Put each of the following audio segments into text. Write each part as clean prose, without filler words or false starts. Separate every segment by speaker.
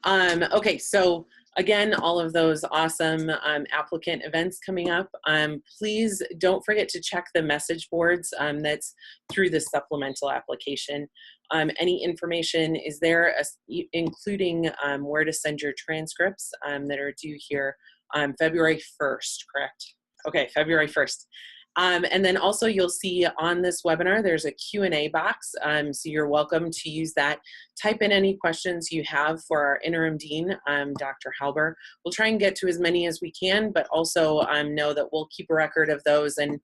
Speaker 1: Okay, so again, all of those awesome applicant events coming up. Please don't forget to check the message boards that's through the supplemental application. Any information is there, including where to send your transcripts that are due here February 1st, correct? Okay, February 1st. And then also you'll see on this webinar, there's a Q&A box. So you're welcome to use that. Type in any questions you have for our interim dean, Dr. Halbur. We'll try and get to as many as we can, but also know that we'll keep a record of those and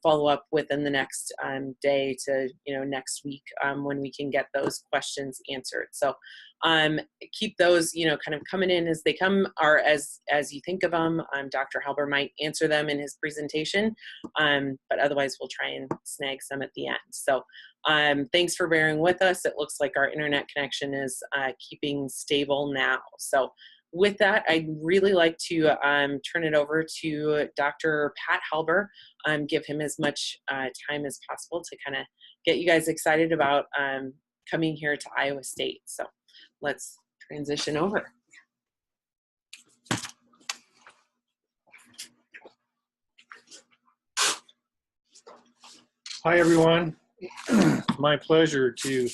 Speaker 1: follow up within the next day to next week when we can get those questions answered. So keep those kind of coming in as they come, or as you think of them. Dr. Halbur might answer them in his presentation, but otherwise we'll try and snag some at the end. So thanks for bearing with us. It looks like our internet connection is keeping stable now. So with that, I'd really like to turn it over to Dr. Pat Halbur, give him as much time as possible to kind of get you guys excited about coming here to Iowa State. So let's transition over.
Speaker 2: Hi, everyone. It's my pleasure to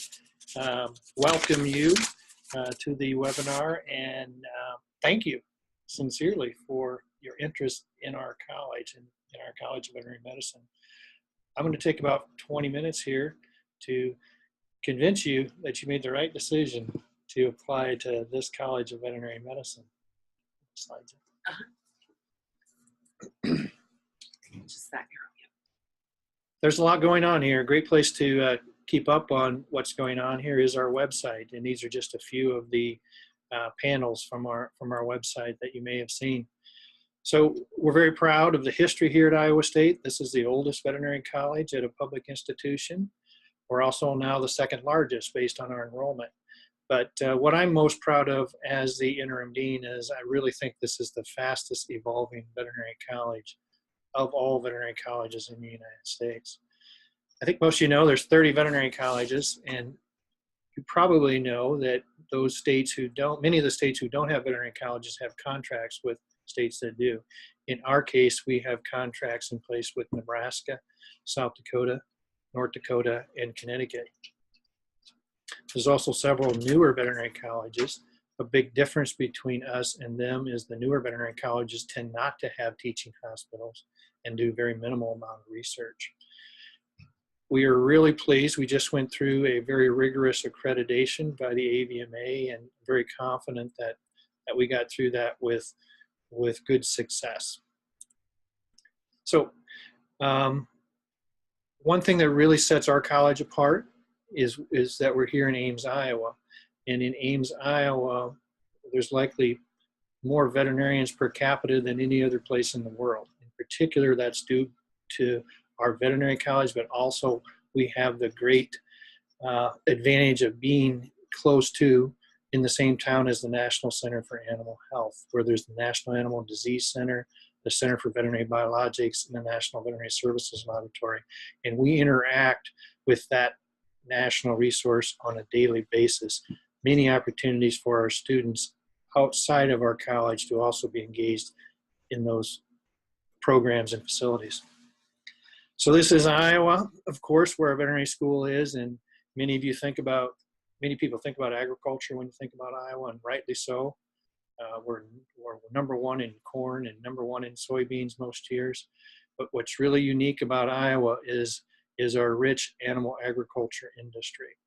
Speaker 2: welcome you to the webinar, and thank you sincerely for your interest in our college and in our College of Veterinary Medicine. I'm going to take about 20 minutes here to convince you that you made the right decision to apply to this College of Veterinary Medicine. Slides.
Speaker 1: Just that here.
Speaker 2: There's a lot going on here. A great place to keep up on what's going on here is our website, and these are just a few of the panels from our website that you may have seen. So we're very proud of the history here at Iowa State. This is the oldest veterinary college at a public institution. We're also now the second largest based on our enrollment. But what I'm most proud of as the interim dean is I really think this is the fastest evolving veterinary college of all veterinary colleges in the United States. I think most of you know there's 30 veterinary colleges, and you probably know that those states who don't, many of the states who don't have veterinary colleges have contracts with states that do. In our case, we have contracts in place with Nebraska, South Dakota, North Dakota, and Connecticut. There's also several newer veterinary colleges. A big difference between us and them is the newer veterinary colleges tend not to have teaching hospitals and do very minimal amount of research. We are really pleased. We just went through a very rigorous accreditation by the AVMA, and very confident that we got through that with good success. So one thing that really sets our college apart is that we're here in Ames, Iowa. And in Ames, Iowa, there's likely more veterinarians per capita than any other place in the world. In particular, that's due to our veterinary college, but also we have the great advantage of being close to, in the same town as the National Center for Animal Health, where there's the National Animal Disease Center, the Center for Veterinary Biologics, and the National Veterinary Services Laboratory. And we interact with that national resource on a daily basis. Many opportunities for our students outside of our college to also be engaged in those programs and facilities. So this is Iowa, of course, where our veterinary school is, and many people think about agriculture when you think about Iowa, and rightly so. We're number one in corn and number one in soybeans most years. But what's really unique about Iowa is our rich animal agriculture industry.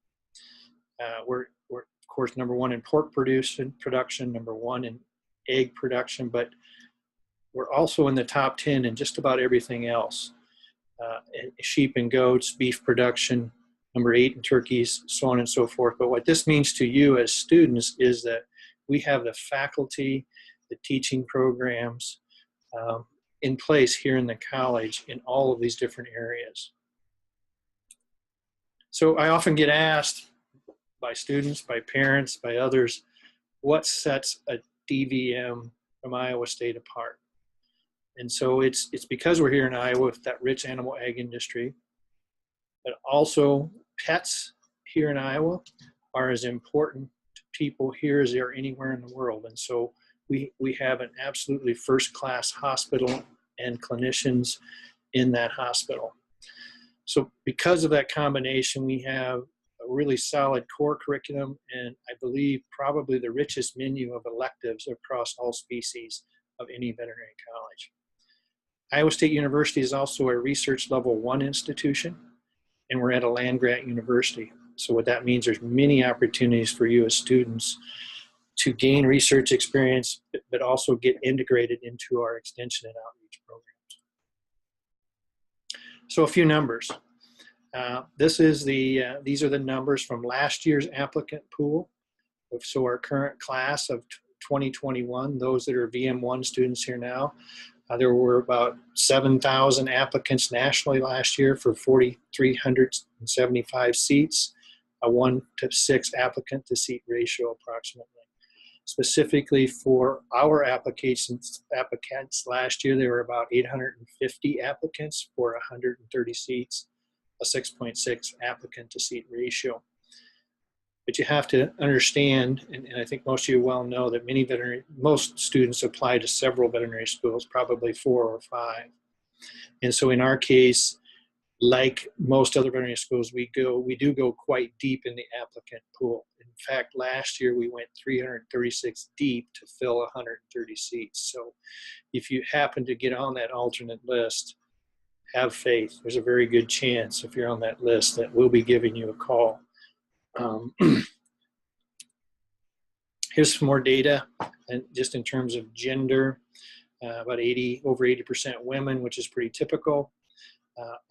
Speaker 2: We're of course number one in pork production, number one in egg production, but we're also in the top 10 in just about everything else. Sheep and goats, beef production, number 8 in turkeys, so on and so forth. But what this means to you as students is that we have the faculty, the teaching programs in place here in the college in all of these different areas. So I often get asked by students, by parents, by others, what sets a DVM from Iowa State apart? And so it's because we're here in Iowa with that rich animal ag industry, but also pets here in Iowa are as important to people here as they are anywhere in the world. And so we have an absolutely first-class hospital and clinicians in that hospital. So because of that combination, we have a really solid core curriculum, and I believe probably the richest menu of electives across all species of any veterinary college. Iowa State University is also a research level 1 institution, and we're at a land-grant university. So what that means, there's many opportunities for you as students to gain research experience, but also get integrated into our extension and outreach programs. So a few numbers. These are the numbers from last year's applicant pool. So our current class of 2021, those that are VM1 students here now, there were about 7,000 applicants nationally last year for 4,375 seats, a 1-to-6 applicant to seat ratio approximately. Specifically for our applicants last year, there were about 850 applicants for 130 seats, a 6.6 applicant to seat ratio. But you have to understand, and I think most of you well know, that most students apply to several veterinary schools, probably 4 or 5. And so in our case, like most other veterinary schools, we do go quite deep in the applicant pool. In fact, last year we went 336 deep to fill 130 seats. So if you happen to get on that alternate list, have faith. There's a very good chance if you're on that list that we'll be giving you a call. Here's some more data, and just in terms of gender, over 80% women, which is pretty typical.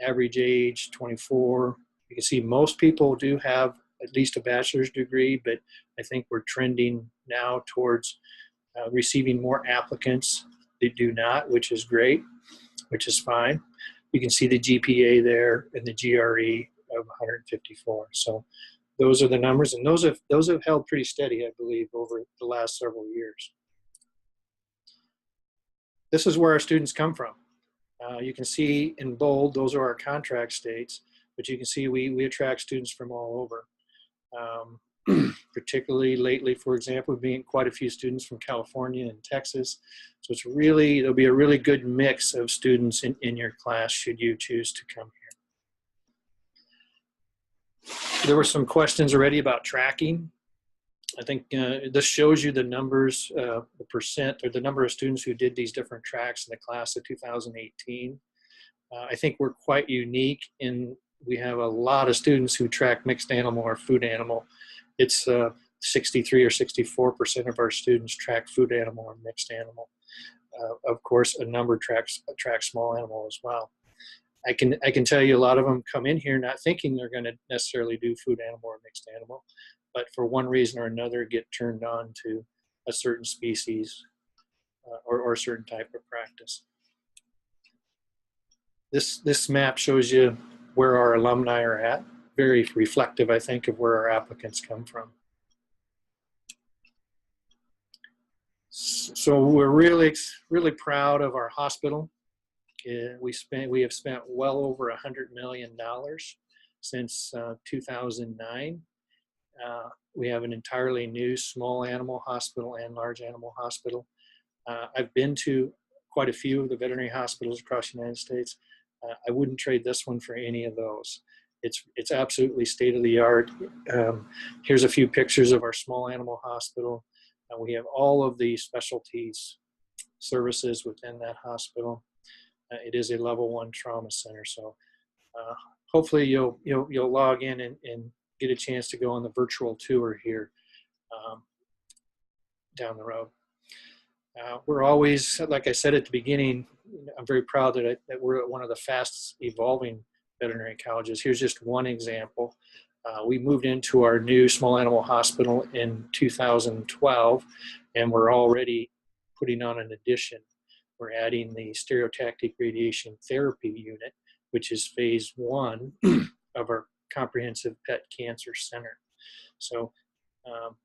Speaker 2: Average age 24. You can see most people do have at least a bachelor's degree, but I think we're trending now towards receiving more applicants that do not, which is great, which is fine. You can see the GPA there and the GRE of 154. So those are the numbers, and those have held pretty steady, I believe, over the last several years. This is where our students come from. You can see in bold, those are our contract states, but you can see we attract students from all over. Particularly lately, for example, we've been quite a few students from California and Texas. So there'll be a really good mix of students in your class should you choose to come here. There were some questions already about tracking. I think this shows you the numbers, the percent, or the number of students who did these different tracks in the class of 2018. I think we're quite unique in we have a lot of students who track mixed animal or food animal. It's 63 or 64% of our students track food animal or mixed animal. Of course, a number tracks small animal as well. I can tell you a lot of them come in here not thinking they're going to necessarily do food animal or mixed animal, but for one reason or another get turned on to a certain species or a certain type of practice. This map shows you where our alumni are at. Very reflective, I think, of where our applicants come from. So we're really proud of our hospital. We have spent well over $100 million since 2009. We have an entirely new small animal hospital and large animal hospital. I've been to quite a few of the veterinary hospitals across the United States. I wouldn't trade this one for any of those. It's absolutely state of the art. Here's a few pictures of our small animal hospital. We have all of the specialties services within that hospital. It is a level 1 trauma center. So hopefully you'll log in and get a chance to go on the virtual tour here down the road. We're always, like I said at the beginning, I'm very proud that we're at one of the fastest evolving veterinary colleges. Here's just one example. We moved into our new small animal hospital in 2012, and we're already putting on an addition. We're adding the stereotactic radiation therapy unit, which is phase 1 of our comprehensive pet cancer center. So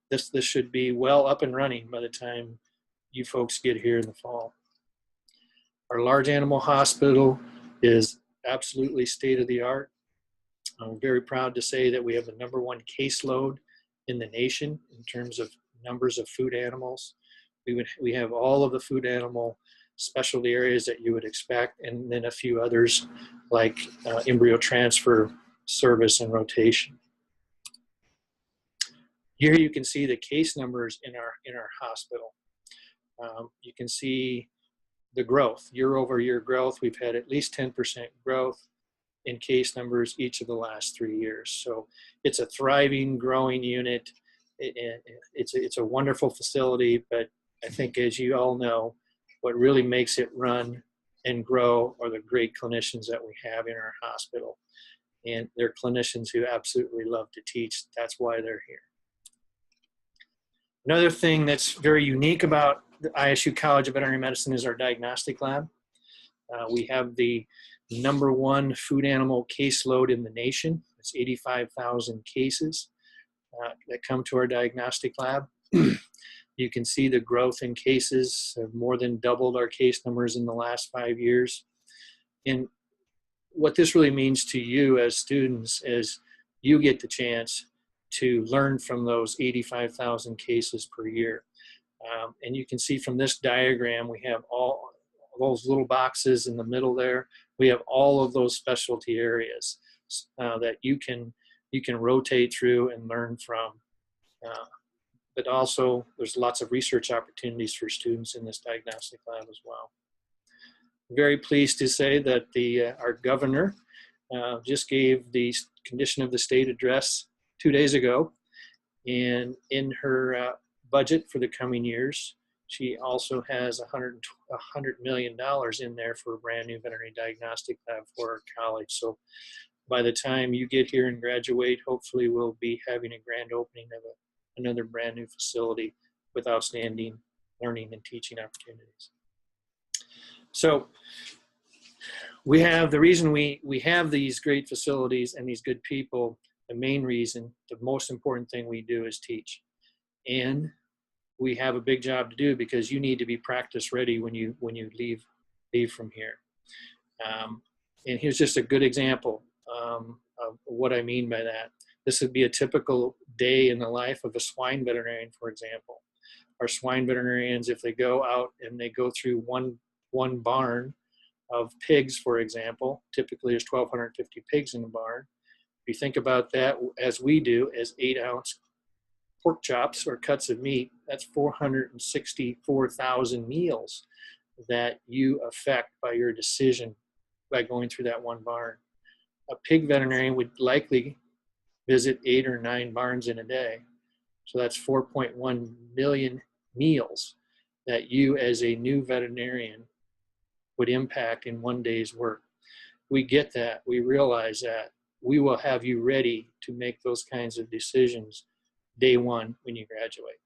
Speaker 2: this should be well up and running by the time you folks get here in the fall. Our large animal hospital is absolutely state of the art. I'm very proud to say that we have the #1 caseload in the nation in terms of numbers of food animals. We have all of the food animal specialty areas that you would expect, and then a few others like embryo transfer, service, and rotation. Here you can see the case numbers in our hospital. You can see the growth, year-over-year growth. We've had at least 10% growth in case numbers each of the last 3 years. So it's a thriving, growing unit. It's a wonderful facility, but I think, as you all know, what really makes it run and grow are the great clinicians that we have in our hospital. And they're clinicians who absolutely love to teach. That's why they're here. Another thing that's very unique about the ISU College of Veterinary Medicine is our diagnostic lab. We have the #1 food animal caseload in the nation. It's 85,000 cases that come to our diagnostic lab. You can see the growth in cases have more than doubled our case numbers in the last 5 years. And what this really means to you as students is you get the chance to learn from those 85,000 cases per year. And you can see from this diagram, we have all those little boxes in the middle there. We have all of those specialty areas that you can rotate through and learn from. But also, there's lots of research opportunities for students in this diagnostic lab as well. Very pleased to say that our governor just gave the condition of the state address 2 days ago. And in her budget for the coming years, she also has $100 million in there for a brand new veterinary diagnostic lab for our college. So by the time you get here and graduate, hopefully we'll be having a grand opening of another brand new facility with outstanding learning and teaching opportunities. So the reason we have these great facilities and these good people, the main reason, the most important thing we do is teach. And we have a big job to do because you need to be practice ready when you leave from here. And here's just a good example of what I mean by that. This would be a typical day in the life of a swine veterinarian, for example. Our swine veterinarians, if they go out and they go through one barn of pigs, for example, typically there's 1,250 pigs in the barn. If you think about that, as we do, as 8-ounce pork chops or cuts of meat, that's 464,000 meals that you affect by your decision by going through that one barn. A pig veterinarian would likely visit 8 or 9 barns in a day. So that's 4.1 million meals that you as a new veterinarian would impact in one day's work. We get that. We realize that. We will have you ready to make those kinds of decisions day one when you graduate.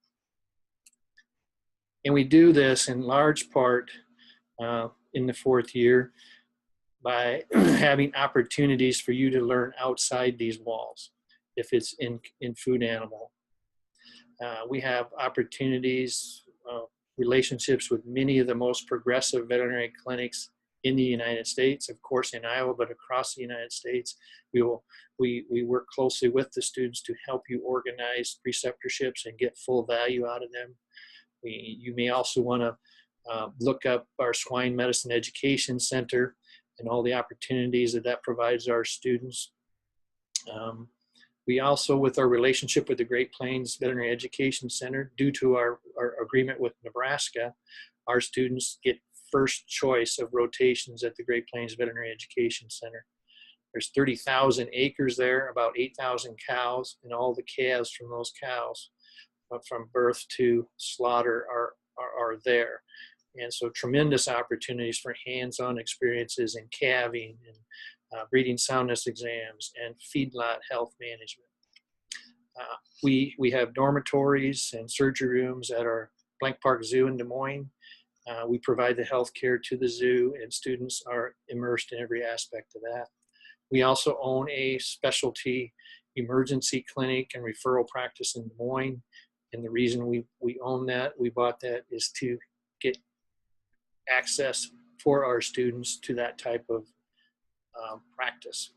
Speaker 2: And we do this in large part in the 4th year by having opportunities for you to learn outside these walls. If it's in food animal, we have opportunities, relationships with many of the most progressive veterinary clinics in the United States, of course in Iowa, but across the United States. We work closely with the students to help you organize preceptorships and get full value out of them. You may also want to look up our Swine Medicine Education Center and all the opportunities that provides our students. We also, with our relationship with the Great Plains Veterinary Education Center, due to our agreement with Nebraska, our students get first choice of rotations at the Great Plains Veterinary Education Center. There's 30,000 acres there, about 8,000 cows, and all the calves from those cows from birth to slaughter are there. And so tremendous opportunities for hands-on experiences in calving and breeding soundness exams and feedlot health management. We have dormitories and surgery rooms at our Blank Park Zoo in Des Moines. We provide the health care to the zoo, and students are immersed in every aspect of that. We also own a specialty emergency clinic and referral practice in Des Moines. And the reason we own that, we bought that, is to get access for our students to that type of practice.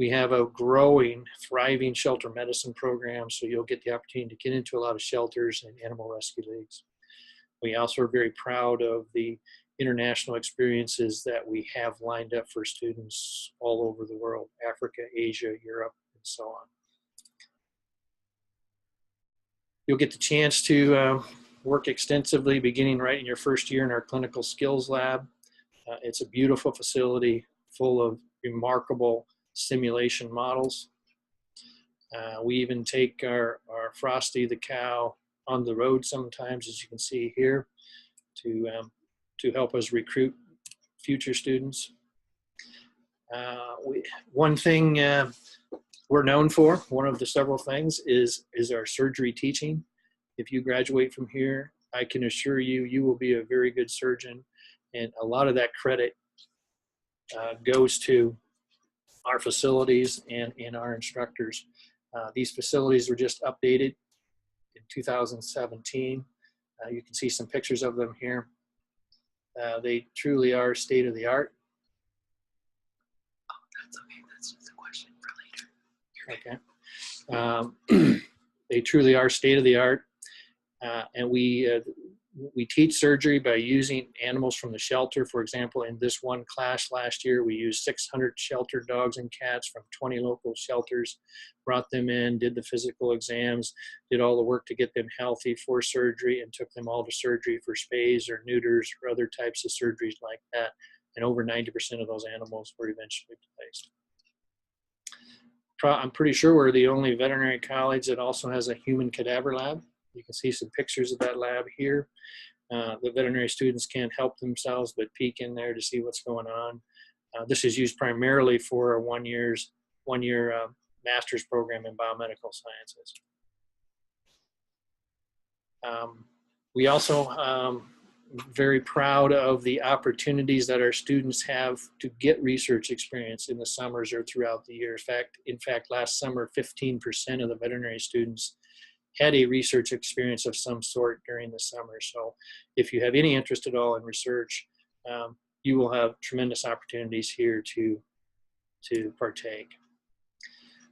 Speaker 2: We have a growing, thriving shelter medicine program, so you'll get the opportunity to get into a lot of shelters and animal rescue leagues. We also are very proud of the international experiences that we have lined up for students all over the world, Africa, Asia, Europe, and so on. You'll get the chance to work extensively beginning right in your first year in our clinical skills lab. It's a beautiful facility full of remarkable simulation models. We even take our Frosty the cow on the road sometimes, as you can see here, to help us recruit future students. One thing we're known for, one of the several things, is our surgery teaching. If you graduate from here, I can assure you, you will be a very good surgeon, and a lot of that credit goes to our facilities and our instructors. These facilities were just updated in 2017. You can see some pictures of them here. They truly are state of the art.
Speaker 1: Oh, that's okay. That's just a question for later.
Speaker 2: Okay. They truly are state of the art. And we teach surgery by using animals from the shelter. For example, in this one class last year, we used 600 sheltered dogs and cats from 20 local shelters, brought them in, did the physical exams, did all the work to get them healthy for surgery, and took them all to surgery for spays or neuters or other types of surgeries like that. And over 90% of those animals were eventually placed. I'm pretty sure we're the only veterinary college that also has a human cadaver lab. You can see some pictures of that lab here. The veterinary students can't help themselves but peek in there to see what's going on. This is used primarily for a one-year master's program in biomedical sciences. We also very proud of the opportunities that our students have to get research experience in the summers or throughout the year. In fact, last summer, 15% of the veterinary students had a research experience of some sort during the summer. So if you have any interest at all in research, you will have tremendous opportunities here to partake.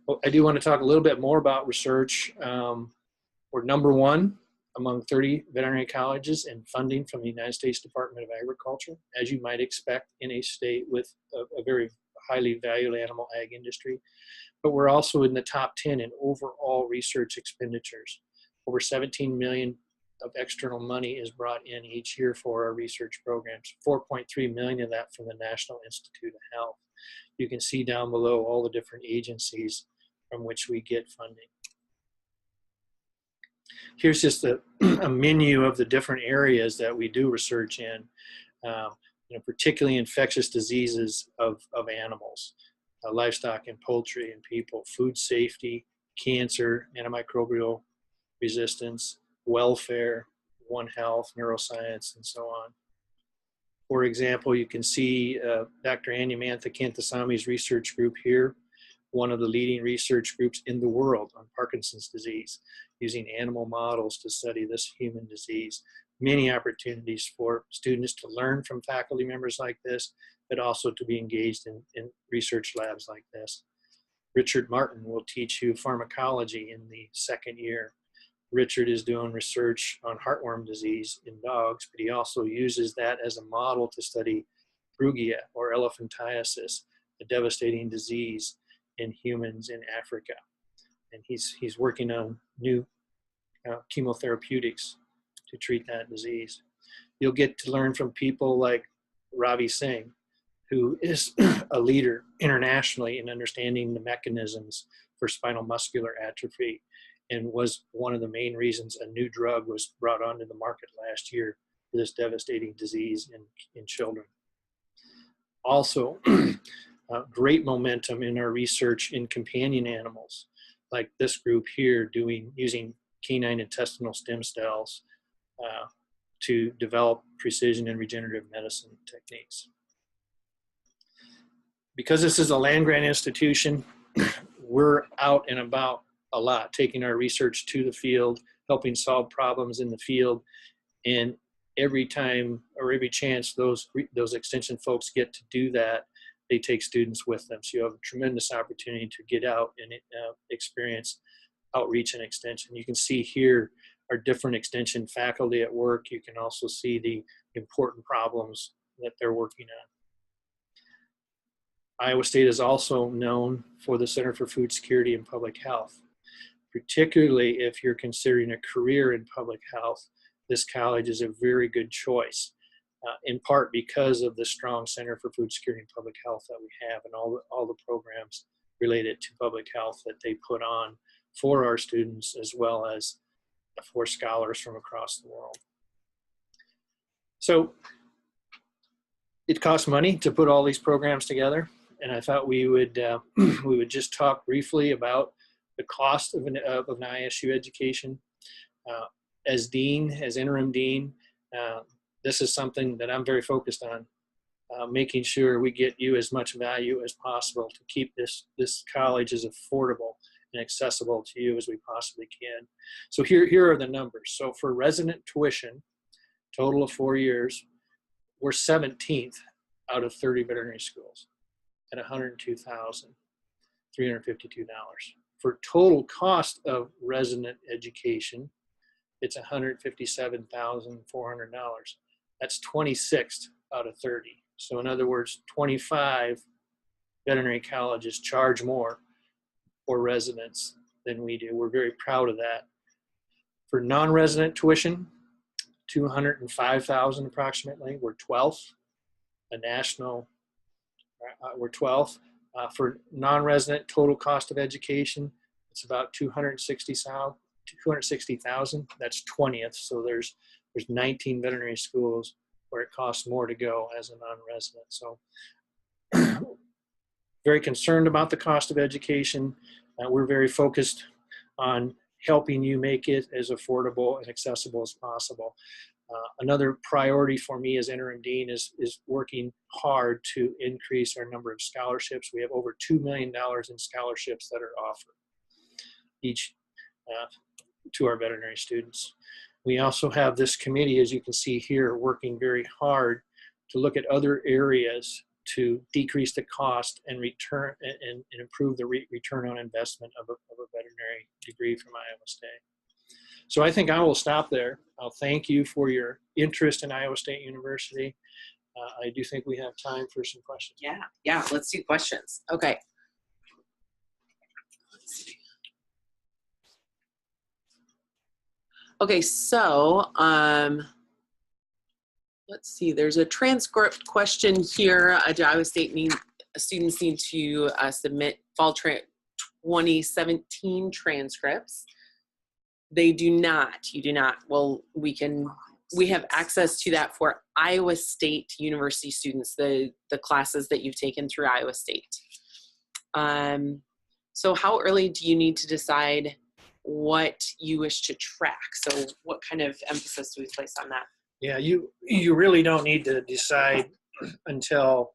Speaker 2: Well, I do want to talk a little bit more about research. We're number one among 30 veterinary colleges in funding from the United States Department of Agriculture, as you might expect in a state with a very highly valued animal ag industry. But we're also in the top 10 in overall research expenditures. Over 17 million of external money is brought in each year for our research programs, 4.3 million of that from the National Institute of Health. You can see down below all the different agencies from which we get funding. Here's just a menu of the different areas that we do research in, particularly infectious diseases of animals. Livestock and poultry and people, food safety, cancer, antimicrobial resistance, welfare, One Health, neuroscience, and so on. For example, you can see Dr. Anyamantha Kanthasami's research group here, one of the leading research groups in the world on Parkinson's disease, using animal models to study this human disease. Many opportunities for students to learn from faculty members like this, but also to be engaged in research labs like this. Richard Martin will teach you pharmacology in the second year. Richard is doing research on heartworm disease in dogs, but he also uses that as a model to study Brugia or elephantiasis, a devastating disease in humans in Africa. And he's working on new chemotherapeutics to treat that disease. You'll get to learn from people like Ravi Singh, who is a leader internationally in understanding the mechanisms for spinal muscular atrophy, and was one of the main reasons a new drug was brought onto the market last year for this devastating disease in children. Also, great momentum in our research in companion animals, like this group here using canine intestinal stem cells to develop precision and regenerative medicine techniques. Because this is a land-grant institution, we're out and about a lot, taking our research to the field, helping solve problems in the field, and every time or every chance those extension folks get to do that, they take students with them. So you have a tremendous opportunity to get out and experience outreach and extension. You can see here our different extension faculty at work. You can also see the important problems that they're working on. Iowa State is also known for the Center for Food Security and Public Health. Particularly if you're considering a career in public health, this college is a very good choice, in part because of the strong Center for Food Security and Public Health that we have and all the programs related to public health that they put on for our students, as well as for scholars from across the world. So it costs money to put all these programs together, and I thought we would just talk briefly about the cost of an ISU education. As dean, as interim dean, this is something that I'm very focused on, making sure we get you as much value as possible to keep this college as affordable and accessible to you as we possibly can. So here are the numbers. So for resident tuition, total of 4 years, we're 17th out of 30 veterinary schools at $102,352. For total cost of resident education, it's $157,400. That's 26th out of 30. So in other words, 25 veterinary colleges charge more for residents than we do. We're very proud of that. For non-resident tuition, $205,000 approximately. We're 12th. A national, we're 12th. For non-resident total cost of education, it's about $260,000. That's 20th. So there's 19 veterinary schools where it costs more to go as a non-resident. So very concerned about the cost of education. We're very focused on helping you make it as affordable and accessible as possible. Another priority for me as interim dean is working hard to increase our number of scholarships. We have over $2 million in scholarships that are offered each to our veterinary students. We also have this committee, as you can see here, working very hard to look at other areas to decrease the cost and return and improve the return on investment of a veterinary degree from Iowa State. So I think I will stop there. I'll thank you for your interest in Iowa State University. I do think we have time for some questions.
Speaker 1: Yeah, let's do questions. Okay. Let's see. Okay, so let's see, there's a transcript question here. Iowa State students need to submit fall 2017 transcripts. They do not. You do not. Well, we have access to that for Iowa State University students, the classes that you've taken through Iowa State. So how early do you need to decide what you wish to track? So what kind of emphasis do we place on that?
Speaker 2: Yeah, you really don't need to decide until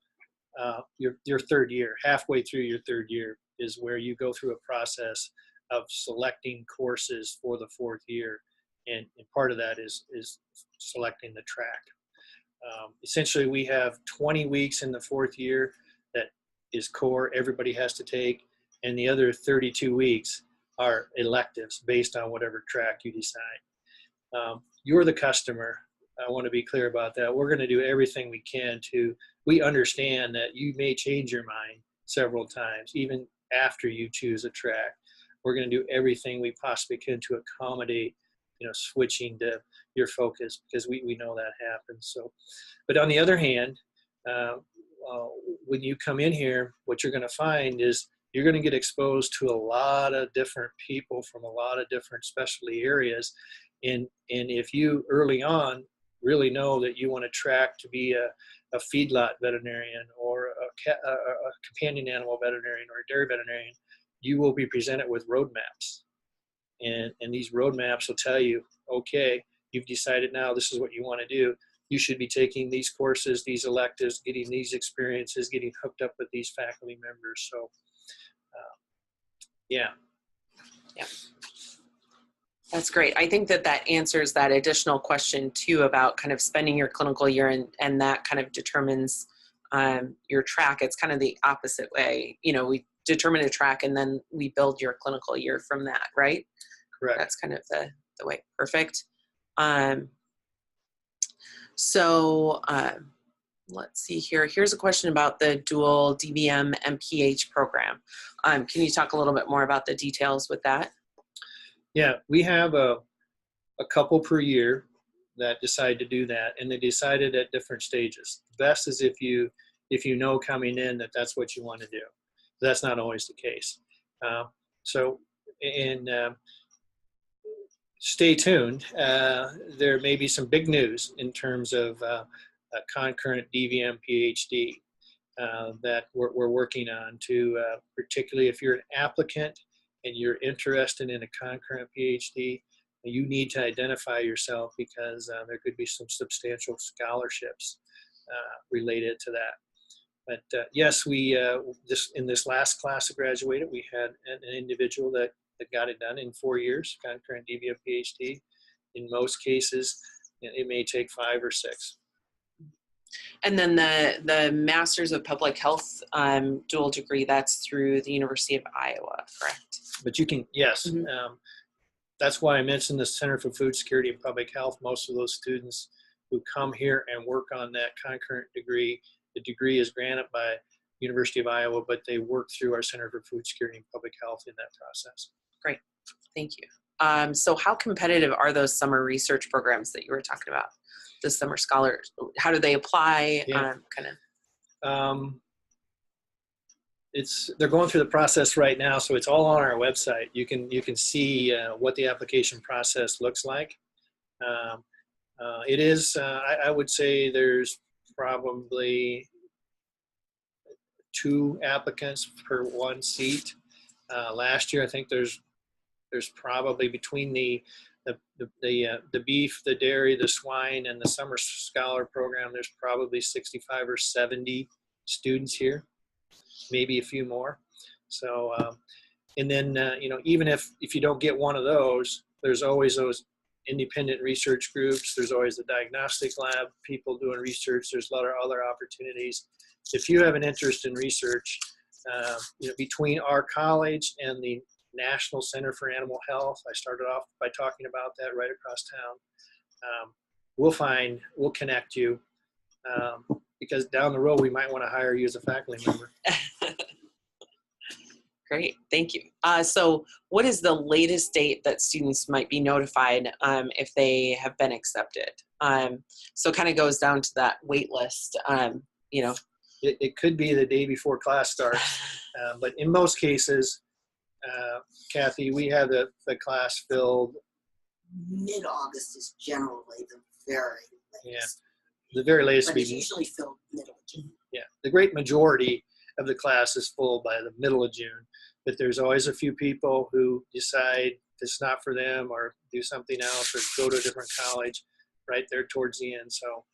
Speaker 2: your third year. Halfway through your third year is where you go through a process of selecting courses for the fourth year, and part of that is selecting the track. Essentially, we have 20 weeks in the fourth year that is core, everybody has to take, and the other 32 weeks are electives based on whatever track you decide. You're the customer. I want to be clear about that. We're going to do everything we can we understand that you may change your mind several times, even after you choose a track. We're going to do everything we possibly can to accommodate, switching to your focus, because we know that happens. So, but on the other hand, when you come in here, what you're going to find is you're going to get exposed to a lot of different people from a lot of different specialty areas. And if you early on really know that you want to track to be a feedlot veterinarian or a companion animal veterinarian or a dairy veterinarian, you will be presented with roadmaps. And these roadmaps will tell you, okay, you've decided now this is what you want to do. You should be taking these courses, these electives, getting these experiences, getting hooked up with these faculty members. So, yeah.
Speaker 1: That's great. I think that answers that additional question too about kind of spending your clinical year, and that kind of determines your track, it's kind of the opposite way. You know, we determine a track and then we build your clinical year from that, right?
Speaker 2: Correct.
Speaker 1: That's kind of the way. Perfect. So let's see here. Here's a question about the dual DVM MPH program. Can you talk a little bit more about the details with that?
Speaker 2: Yeah, we have a couple per year that decide to do that, and they decided at different stages. Best is if you know coming in that that's what you want to do. That's not always the case. Stay tuned. There may be some big news in terms of a concurrent DVM PhD that we're working on to, particularly if you're an applicant and you're interested in a concurrent PhD, you need to identify yourself because there could be some substantial scholarships related to that. But yes, we in this last class that graduated, we had an individual that got it done in 4 years, concurrent DVM PhD. In most cases, it may take 5 or 6.
Speaker 1: And then the Masters of Public Health dual degree, that's through the University of Iowa, correct?
Speaker 2: But you can, yes.
Speaker 1: Mm-hmm.
Speaker 2: That's why I mentioned the Center for Food Security and Public Health. Most of those students who come here and work on that concurrent degree, the degree is granted by University of Iowa, but they work through our Center for Food Security and Public Health in that process.
Speaker 1: Great, thank you. So how competitive are those summer research programs that you were talking about? The summer scholars, how do they apply?
Speaker 2: Yeah. They're going through the process right now, so it's all on our website. You can see what the application process looks like. It is, I would say there's probably 2 applicants per 1 seat. Last year, I think there's probably between the beef, the dairy, the swine, and the summer scholar program, there's probably 65 or 70 students here, maybe a few more. So, and then, even if you don't get one of those, there's always those independent research groups. There's always the diagnostic lab, people doing research. There's a lot of other opportunities. If you have an interest in research, between our college and the National Center for Animal Health, I started off by talking about that right across town. We'll connect you because down the road we might want to hire you as a faculty member.
Speaker 1: Great, thank you. So what is the latest date that students might be notified if they have been accepted? So it kind of goes down to that wait list,
Speaker 2: It could be the day before class starts, but in most cases, Kathy, we have the class filled.
Speaker 3: Mid-August is generally the very latest.
Speaker 2: Yeah, the very latest.
Speaker 3: But it's usually filled middle of June.
Speaker 2: Yeah, the great majority of the class is full by the middle of June, but there's always a few people who decide it's not for them or do something else or go to a different college right there towards the end. So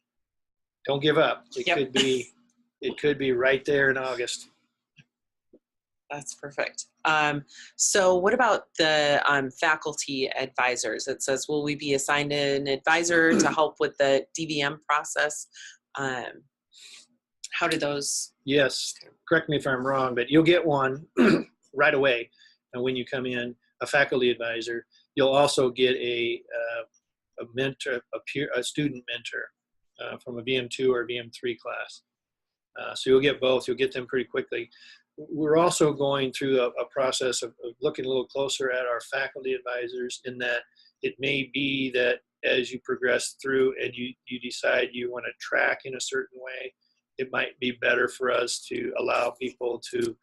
Speaker 2: don't give up. It could be right there in August.
Speaker 1: That's perfect. So what about the faculty advisors? It says, will we be assigned an advisor to help with the DVM process? How do those?
Speaker 2: Yes, correct me if I'm wrong, but you'll get one right away. And when you come in, a faculty advisor, you'll also get a mentor, a student mentor from a VM2 or VM3 class. So you'll get both. You'll get them pretty quickly. We're also going through a process of looking a little closer at our faculty advisors in that it may be that as you progress through and you decide you want to track in a certain way, it might be better for us to allow people to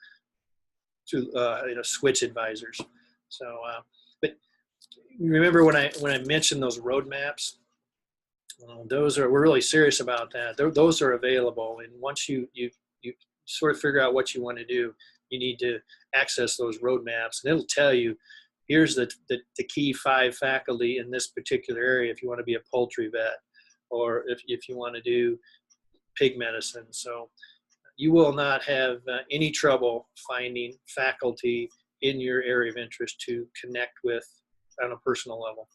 Speaker 2: switch advisors. So, but remember when I mentioned those roadmaps, we're really serious about that. Those are available, and once you sort of figure out what you want to do, you need to access those roadmaps, and it'll tell you, here's the key 5 faculty in this particular area if you want to be a poultry vet, or if you want to do pig medicine. So you will not have any trouble finding faculty in your area of interest to connect with on a personal level.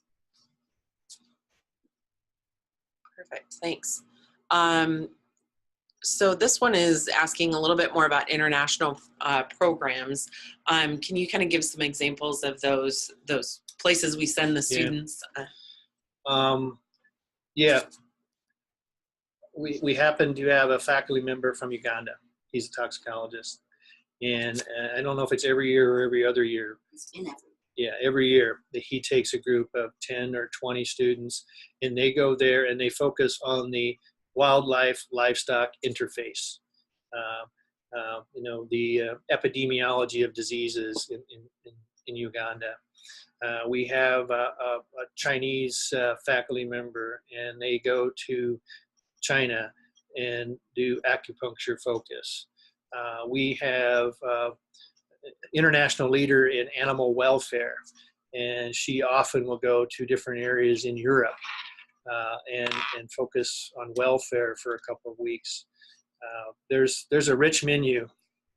Speaker 1: Perfect, thanks. So this one is asking a little bit more about international programs. Can you kind of give some examples of those places we send the students?
Speaker 2: Yeah, we happen to have a faculty member from Uganda. He's a toxicologist, and I don't know if it's every year or every other year.
Speaker 3: It's in every.
Speaker 2: Yeah, every year he takes a group of 10 or 20 students, and they go there and they focus on the wildlife livestock interface. The epidemiology of diseases in Uganda. We have a Chinese faculty member, and they go to China and do acupuncture focus. We have international leader in animal welfare, and she often will go to different areas in Europe and focus on welfare for a couple of weeks. There's a rich menu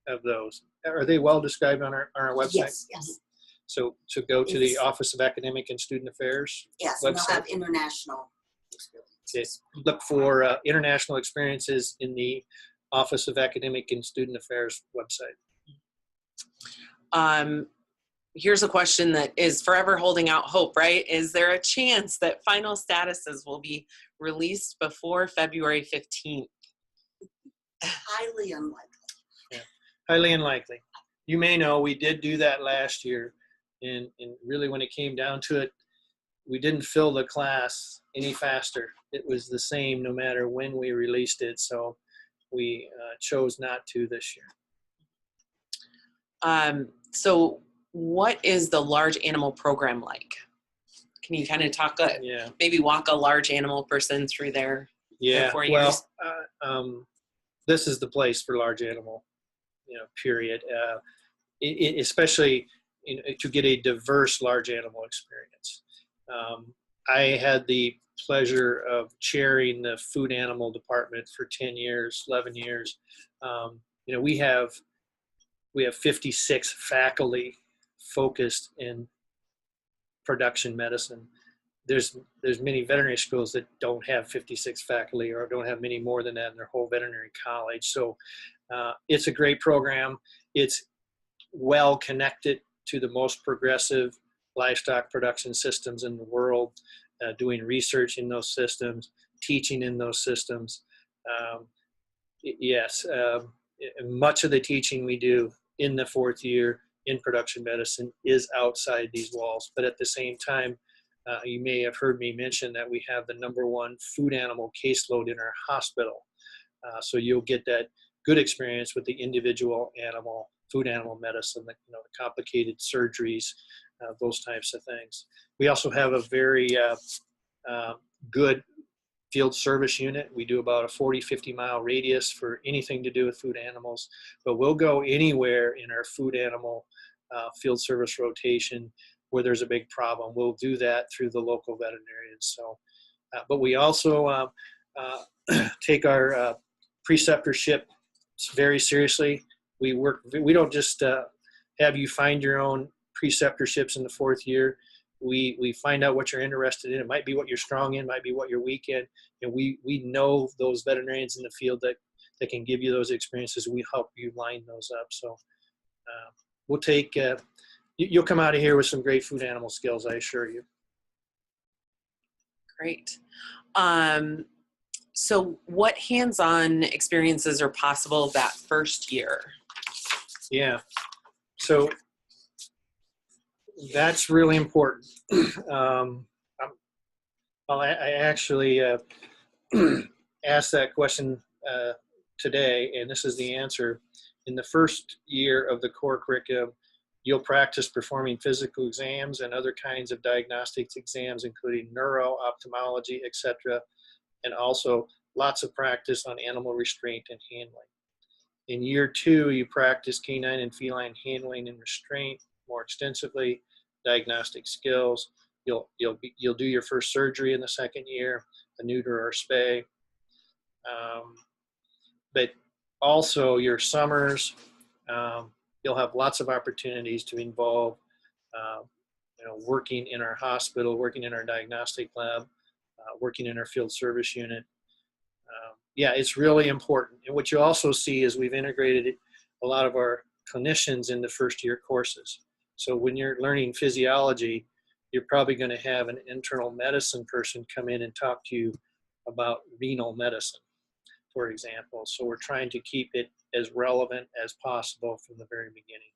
Speaker 2: of those. Are they well described on our website?
Speaker 3: Yes, yes.
Speaker 2: So to go to the Office of Academic and Student Affairs
Speaker 3: Yes,
Speaker 2: website.
Speaker 3: and they'll have international experiences.
Speaker 2: Okay. Look for international experiences in the Office of Academic and Student Affairs website.
Speaker 1: Here's a question that is forever holding out hope, right? Is there a chance that final statuses will be released before February 15th?
Speaker 3: Highly unlikely.
Speaker 2: Yeah, highly unlikely. You may know we did do that last year, and really when it came down to it, we didn't fill the class any faster. It was the same no matter when we released it, so we chose not to this year.
Speaker 1: So what is the large animal program like? Can you kind of talk, maybe walk a large animal person through their 4 years?
Speaker 2: Well, this is the place for large animal, period. Especially to get a diverse large animal experience. I had the pleasure of chairing the food animal department for 10 years, 11 years. We have 56 faculty focused in production medicine. There's many veterinary schools that don't have 56 faculty or don't have many more than that in their whole veterinary college. So it's a great program. It's well connected to the most progressive livestock production systems in the world, doing research in those systems, teaching in those systems. Much of the teaching we do in the 4th year in production medicine is outside these walls. But at the same time, you may have heard me mention that we have the #1 food animal caseload in our hospital. So you'll get that good experience with the individual animal, food animal medicine, the complicated surgeries, those types of things. We also have a very good field service unit. We do about a 40-50 mile radius for anything to do with food animals, but we'll go anywhere in our food animal field service rotation where there's a big problem. We'll do that through the local veterinarians. So, but we also take our preceptorship very seriously. We don't just have you find your own preceptorships in the 4th year. We find out what you're interested in. It might be what you're strong in, might be what you're weak in. And we know those veterinarians in the field that can give you those experiences. We help you line those up. So we'll take, you'll come out of here with some great food animal skills, I assure you.
Speaker 1: Great. So what hands-on experiences are possible that first year?
Speaker 2: Yeah. So that's really important. I actually asked that question today, and this is the answer. In the first year of the core curriculum, you'll practice performing physical exams and other kinds of diagnostics exams, including neuro, ophthalmology, etc., and also lots of practice on animal restraint and handling. In year 2, you practice canine and feline handling and restraint more extensively, diagnostic skills. You'll do your first surgery in the 2nd year, a neuter or spay. But also your summers, you'll have lots of opportunities to involve, working in our hospital, working in our diagnostic lab, working in our field service unit. yeah, it's really important. And what you also see is we've integrated a lot of our clinicians into first-year courses. So when you're learning physiology, you're probably going to have an internal medicine person come in and talk to you about renal medicine, for example. So we're trying to keep it as relevant as possible from the very beginning.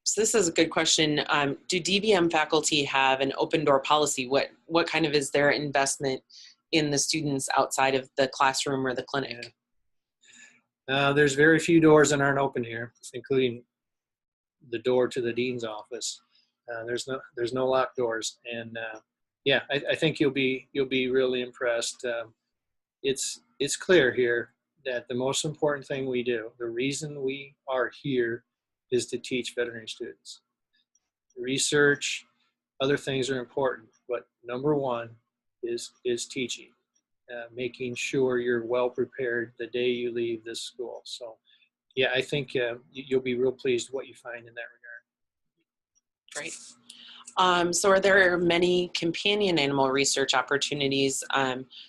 Speaker 1: So this is a good question. Do DVM faculty have an open door policy? What kind of is their investment in the students outside of the classroom or the clinic?
Speaker 2: Yeah. There's very few doors that aren't open here, including the door to the dean's office. There's no locked doors, and yeah, I think you'll be really impressed. It's clear here that the most important thing we do, the reason we are here, is to teach veterinary students. Research, other things are important, but number one is teaching, making sure you're well prepared the day you leave this school. So yeah, I think you'll be real pleased with what you find in that regard.
Speaker 1: Great. So are there many companion animal research opportunities?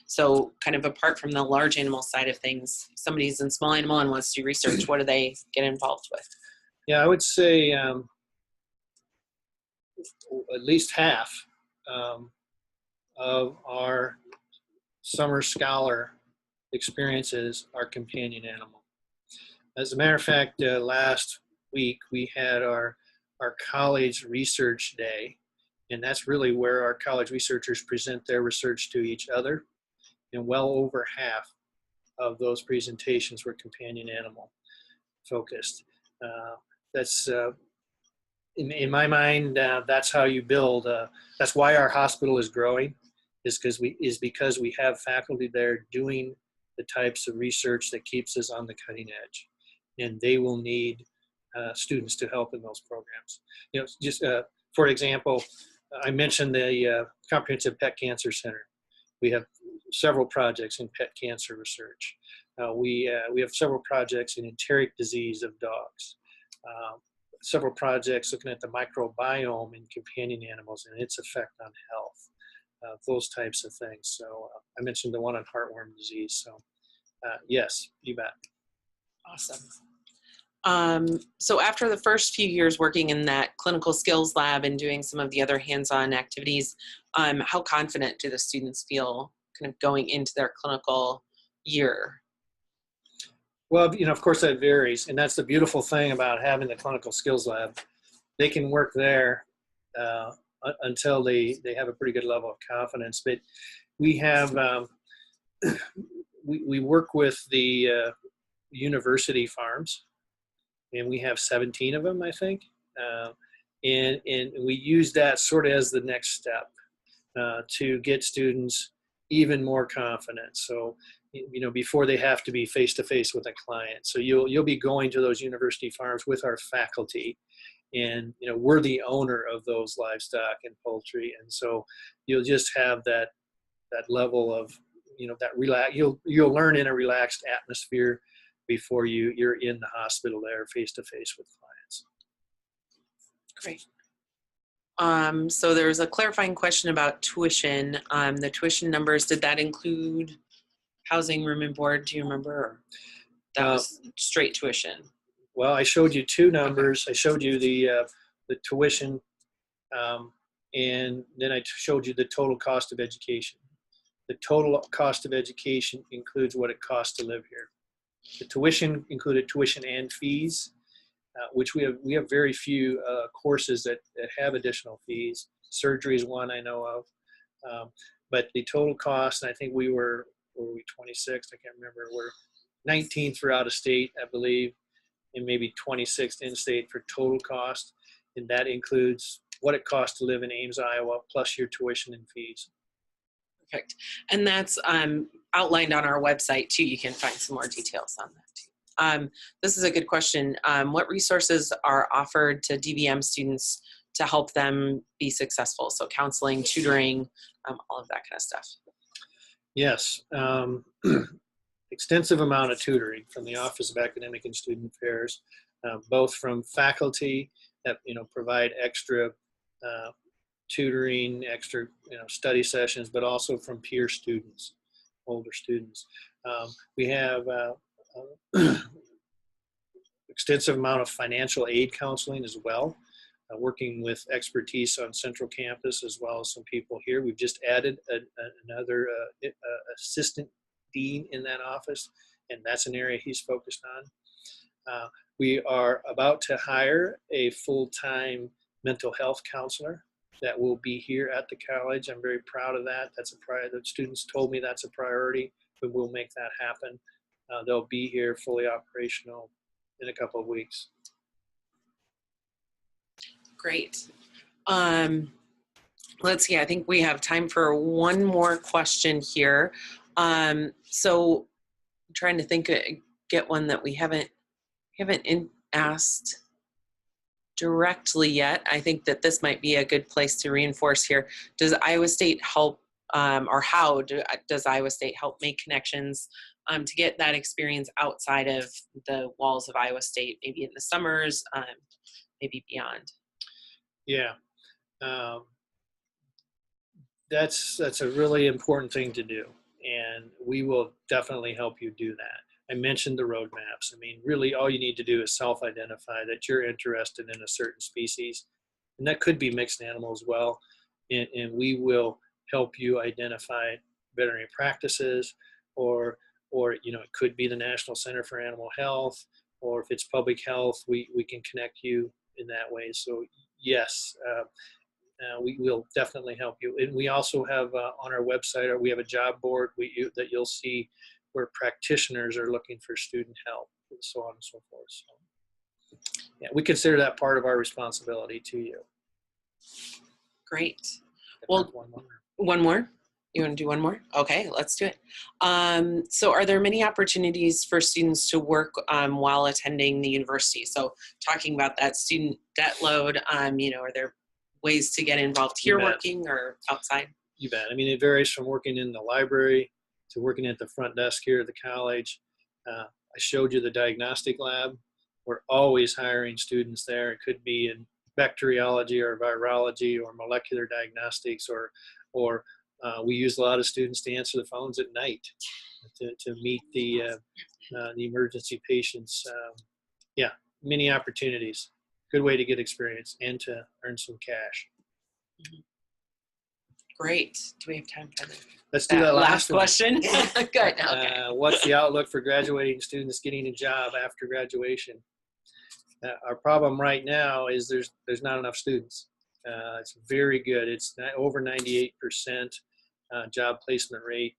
Speaker 1: So kind of apart from the large animal side of things, somebody's in small animal and wants to do research, what do they get involved with?
Speaker 2: Yeah, I would say at least half of our summer scholar experiences are companion animal. As a matter of fact, last week we had our college research day, and that's really where our college researchers present their research to each other, and well over half of those presentations were companion animal focused. That's in my mind, that's how you build. That's why our hospital is growing, is because we have faculty there doing the types of research that keeps us on the cutting edge, and they will need students to help in those programs. You know, just for example, I mentioned the Comprehensive Pet Cancer Center. We have several projects in pet cancer research. We have several projects in enteric disease of dogs. Several projects looking at the microbiome in companion animals and its effect on health, those types of things. So I mentioned the one on heartworm disease. So yes, you bet.
Speaker 1: Awesome. So after the first few years working in that clinical skills lab and doing some of the other hands-on activities, how confident do the students feel kind of going into their clinical year?
Speaker 2: Well, you know, of course that varies, and that's the beautiful thing about having the clinical skills lab. They can work there until they have a pretty good level of confidence. But we have we work with the university farms, and we have 17 of them, I think, and we use that sort of as the next step to get students even more confident. So, you know, before they have to be face-to-face with a client. So you'll be going to those university farms with our faculty, and, you know, we're the owner of those livestock and poultry. And so you'll just have that level of, you know, that you'll learn in a relaxed atmosphere before you're in the hospital there face-to-face with clients.
Speaker 1: Great. So there's a clarifying question about tuition. The tuition numbers, did that include housing, room and board? Do you remember? Or that was straight tuition?
Speaker 2: Well, I showed you two numbers. I showed you the tuition, and then I showed you the total cost of education. The total cost of education includes what it costs to live here. The tuition included tuition and fees, which we have very few courses that have additional fees. Surgery is one I know of, but the total cost, and I think we were 26th, I can't remember, we're 19th for out of state, I believe, and maybe 26th in state for total cost, and that includes what it costs to live in Ames, Iowa, plus your tuition and fees.
Speaker 1: Perfect. And that's outlined on our website too. You can find some more details on that too. This is a good question. What resources are offered to DVM students to help them be successful? So counseling, tutoring, all of that kind of stuff.
Speaker 2: Yes. Extensive amount of tutoring from the Office of Academic and Student Affairs, both from faculty that, you know, provide extra tutoring, extra study sessions, but also from peer students, older students. We have extensive amount of financial aid counseling as well, working with expertise on Central Campus as well as some people here. We've just added another assistant dean in that office, and that's an area he's focused on. We are about to hire a full-time mental health counselor that will be here at the college. I'm very proud of that. That's a priority. The students told me that's a priority, but we'll make that happen. They'll be here fully operational in a couple of weeks.
Speaker 1: Great. Let's see, I think we have time for one more question here. So I'm trying to think, get one that we haven't asked directly yet. I think that this might be a good place to reinforce here. Does Iowa State help, or how does Iowa State help make connections to get that experience outside of the walls of Iowa State, maybe in the summers, maybe beyond?
Speaker 2: Yeah, that's a really important thing to do, and we will definitely help you do that. I mentioned the roadmaps. I mean, really all you need to do is self-identify that you're interested in a certain species, and that could be mixed animal as well, and we will help you identify veterinary practices, or it could be the National Center for Animal Health, or if it's public health, we can connect you in that way. So yes, we will definitely help you. And we also have on our website, we have a job board that you'll see where practitioners are looking for student help, and so on and so forth. So yeah, we consider that part of our responsibility to you.
Speaker 1: Great. Well, one more. You want to do one more? Okay, let's do it. So are there many opportunities for students to work while attending the university? So talking about that student debt load, are there ways to get involved here working or outside?
Speaker 2: You bet. I mean, it varies from working in the library to working at the front desk here at the college. I showed you the diagnostic lab. We're always hiring students there. It could be in bacteriology or virology or molecular diagnostics, or we use a lot of students to answer the phones at night to meet the emergency patients. Yeah, many opportunities. Good way to get experience and to earn some cash.
Speaker 1: Great. Do we have time for that?
Speaker 2: Let's do that last
Speaker 1: question. Good. Okay.
Speaker 2: What's the outlook for graduating students getting a job after graduation? Our problem right now is there's not enough students. It's very good. It's over 98% job placement rate.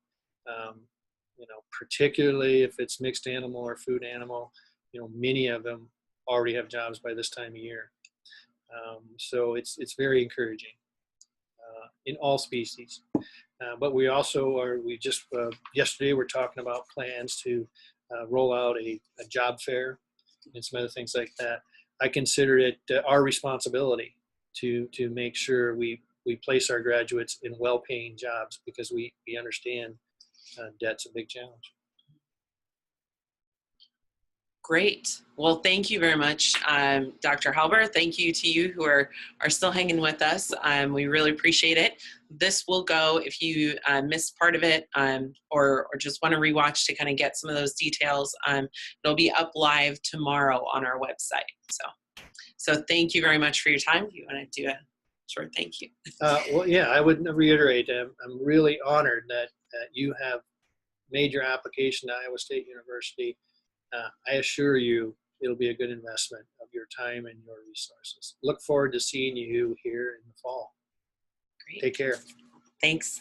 Speaker 2: Particularly if it's mixed animal or food animal, many of them already have jobs by this time of year. So it's very encouraging in all species. But we also yesterday we're talking about plans to roll out a job fair and some other things like that. I consider it our responsibility to make sure we place our graduates in well-paying jobs, because we understand debt's a big challenge.
Speaker 1: Great. Well, thank you very much, Dr. Halbur. Thank you to you who are still hanging with us. We really appreciate it. This will go, if you missed part of it or just want to rewatch to kind of get some of those details, it'll be up live tomorrow on our website. So thank you very much for your time. Do you want to do a short thank you?
Speaker 2: Well, yeah, I would reiterate, I'm really honored that you have made your application to Iowa State University. I assure you it'll be a good investment of your time and your resources. Look forward to seeing you here in the fall.
Speaker 1: Great.
Speaker 2: Take care.
Speaker 1: Thanks.